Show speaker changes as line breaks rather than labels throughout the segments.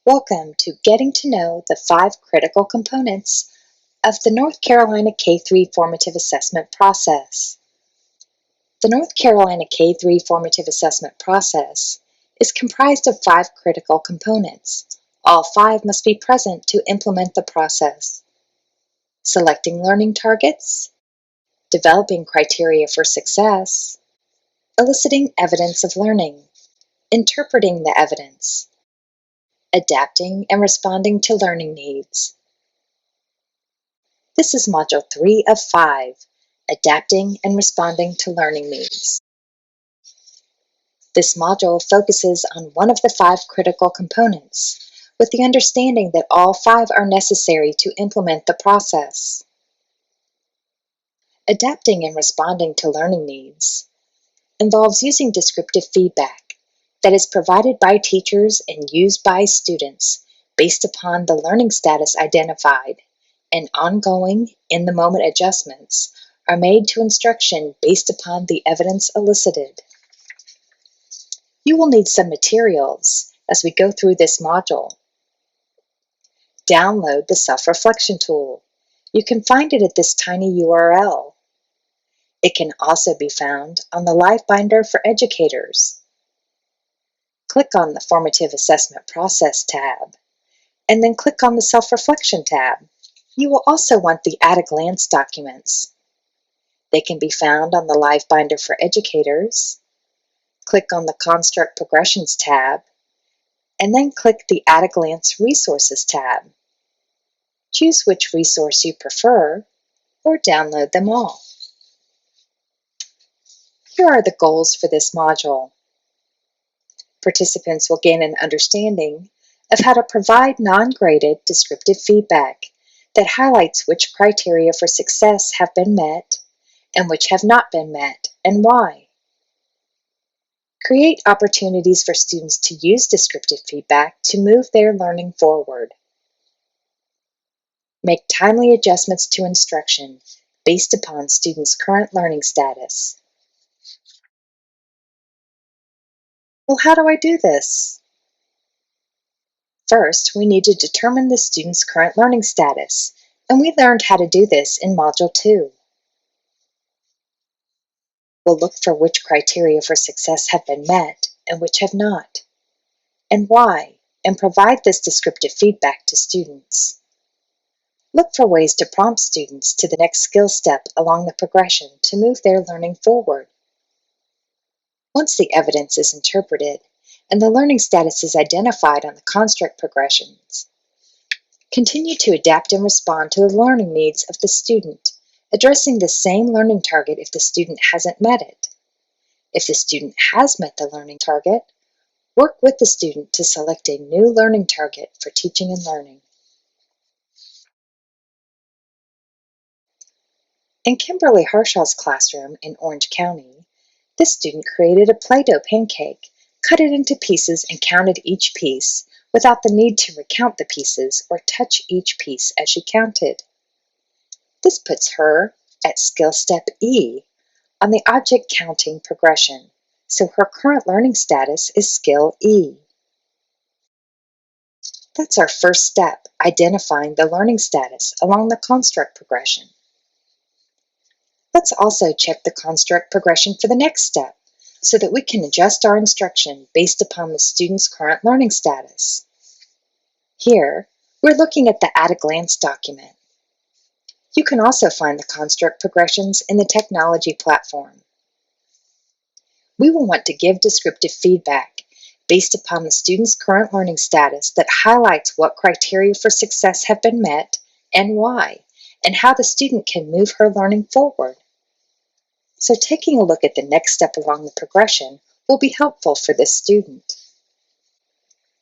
Welcome to Getting to Know the 5 Critical Components of the North Carolina K-3 Formative Assessment Process. The North Carolina K-3 Formative Assessment Process is comprised of 5 critical components. All 5 must be present to implement the process. Selecting learning targets, developing criteria for success, eliciting evidence of learning, interpreting the evidence, adapting and responding to learning needs. This is Module 3 of 5, Adapting and Responding to Learning Needs. This module focuses on one of the 5 critical components, with the understanding that all 5 are necessary to implement the process. Adapting and responding to learning needs involves using descriptive feedback that is provided by teachers and used by students based upon the learning status identified, and ongoing, in-the-moment adjustments are made to instruction based upon the evidence elicited. You will need some materials as we go through this module. Download the self-reflection tool. You can find it at this tiny URL. It can also be found on the Live Binder for Educators. Click on the Formative Assessment Process tab, and then click on the Self-Reflection tab. You will also want the at-a-glance documents. They can be found on the Live Binder for Educators. Click on the Construct Progressions tab, and then click the At-a-Glance Resources tab. Choose which resource you prefer, or download them all. Here are the goals for this module. Participants will gain an understanding of how to provide non-graded descriptive feedback that highlights which criteria for success have been met and which have not been met, and why. Create opportunities for students to use descriptive feedback to move their learning forward. Make timely adjustments to instruction based upon students' current learning status. Well, how do I do this? First, we need to determine the student's current learning status, and we learned how to do this in Module 2. We'll look for which criteria for success have been met and which have not, and why, and provide this descriptive feedback to students. Look for ways to prompt students to the next skill step along the progression to move their learning forward. Once the evidence is interpreted and the learning status is identified on the construct progressions, continue to adapt and respond to the learning needs of the student, addressing the same learning target if the student hasn't met it. If the student has met the learning target, work with the student to select a new learning target for teaching and learning. In Kimberly Harshaw's classroom in Orange County, this student created a Play-Doh pancake, cut it into pieces, and counted each piece without the need to recount the pieces or touch each piece as she counted. This puts her at skill step E on the object counting progression, so her current learning status is skill E. That's our first step, identifying the learning status along the construct progression. Let's also check the construct progression for the next step so that we can adjust our instruction based upon the student's current learning status. Here, we're looking at the at-a-glance document. You can also find the construct progressions in the technology platform. We will want to give descriptive feedback based upon the student's current learning status that highlights what criteria for success have been met and why, and how the student can move her learning forward. So taking a look at the next step along the progression will be helpful for this student.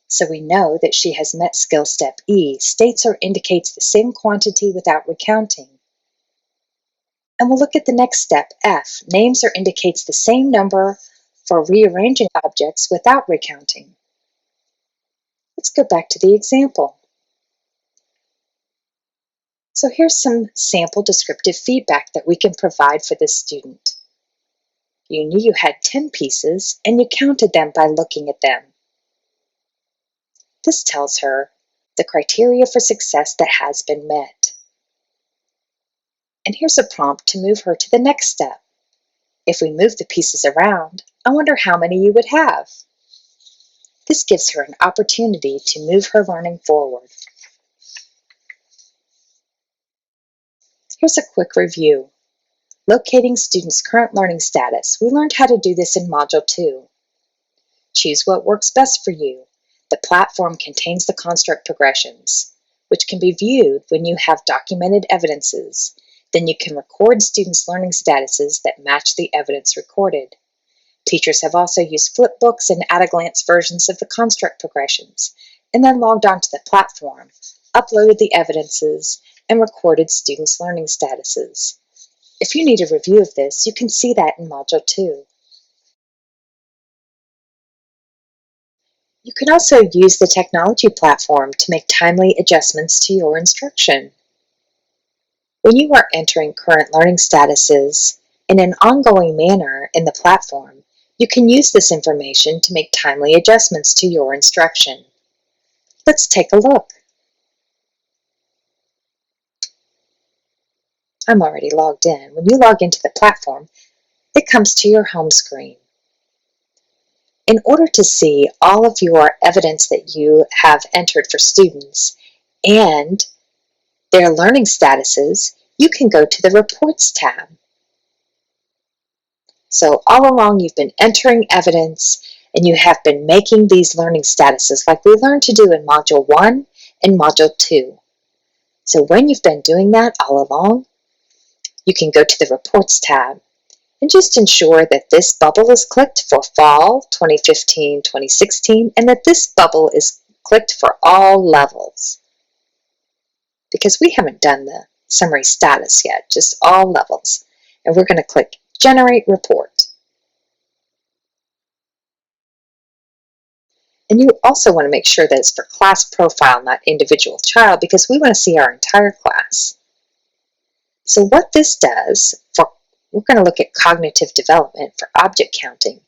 So we know that she has met skill step E, states or indicates the same quantity without recounting. And we'll look at the next step, F, names or indicates the same number for rearranging objects without recounting. Let's go back to the example. So here's some sample descriptive feedback that we can provide for this student. You knew you had 10 pieces and you counted them by looking at them. This tells her the criteria for success that has been met. And here's a prompt to move her to the next step. If we move the pieces around, I wonder how many you would have. This gives her an opportunity to move her learning forward. Here's a quick review. Locating students' current learning status. We learned how to do this in Module 2. Choose what works best for you. The platform contains the construct progressions, which can be viewed when you have documented evidences. Then you can record students' learning statuses that match the evidence recorded. Teachers have also used flipbooks and at-a-glance versions of the construct progressions, and then logged onto the platform, uploaded the evidences, and recorded students' learning statuses. If you need a review of this, you can see that in Module 2. You can also use the technology platform to make timely adjustments to your instruction. When you are entering current learning statuses in an ongoing manner in the platform, you can use this information to make timely adjustments to your instruction. Let's take a look. I'm already logged in. When you log into the platform, it comes to your home screen. In order to see all of your evidence that you have entered for students and their learning statuses, you can go to the Reports tab. So all along you've been entering evidence and you have been making these learning statuses like we learned to do in Module 1 and Module 2. So when you've been doing that all along, you can go to the Reports tab and just ensure that this bubble is clicked for Fall 2015-2016 and that this bubble is clicked for all levels. Because we haven't done the summary status yet, just all levels. And we're going to click Generate Report. And you also want to make sure that it's for class profile, not individual child, because we want to see our entire class. So what this does, we're going to look at cognitive development for object counting.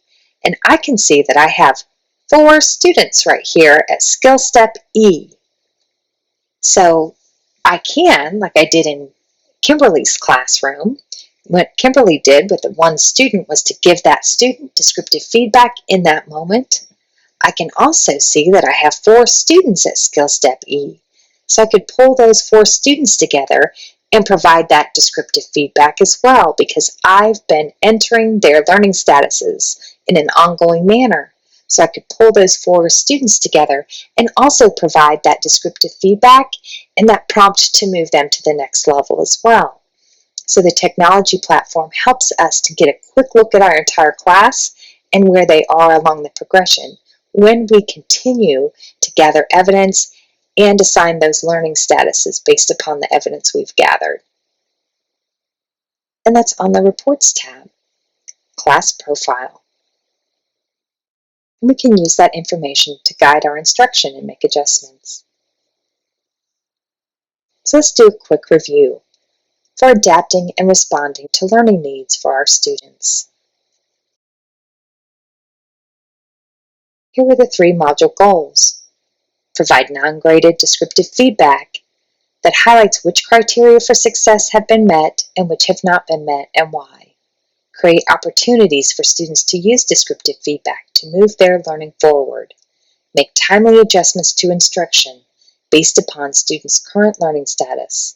And I can see that I have 4 students right here at skill step E. So I can, like I did in Kimberly's classroom, what Kimberly did with the one student was to give that student descriptive feedback in that moment. I can also see that I have 4 students at skill step E. So I could pull those 4 students together and provide that descriptive feedback as well because I've been entering their learning statuses in an ongoing manner. So I could pull those 4 students together and also provide that descriptive feedback and that prompt to move them to the next level as well. So the technology platform helps us to get a quick look at our entire class and where they are along the progression when we continue to gather evidence and assign those learning statuses based upon the evidence we've gathered. And that's on the Reports tab, Class Profile. And we can use that information to guide our instruction and make adjustments. So let's do a quick review for adapting and responding to learning needs for our students. Here were the 3 module goals. Provide non-graded descriptive feedback that highlights which criteria for success have been met and which have not been met and why. Create opportunities for students to use descriptive feedback to move their learning forward. Make timely adjustments to instruction based upon students' current learning status.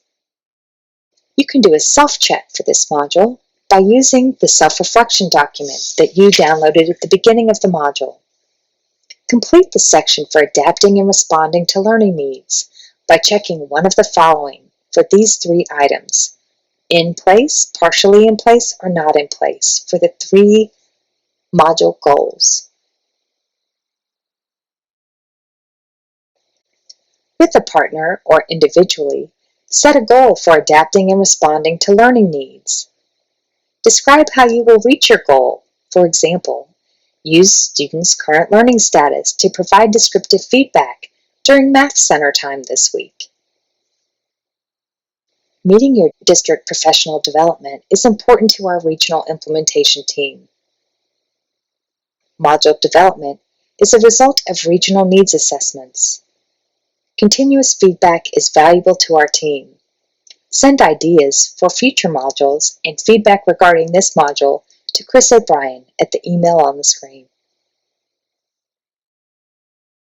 You can do a self-check for this module by using the self-reflection document that you downloaded at the beginning of the module. Complete the section for adapting and responding to learning needs by checking one of the following for these 3 items: in place, partially in place, or not in place for the 3 module goals. With a partner or individually, set a goal for adapting and responding to learning needs. Describe how you will reach your goal. For example, use students' current learning status to provide descriptive feedback during Math Center time this week. Meeting your district professional development is important to our regional implementation team. Module development is a result of regional needs assessments. Continuous feedback is valuable to our team. Send ideas for future modules and feedback regarding this module to Chris O'Brien at the email on the screen.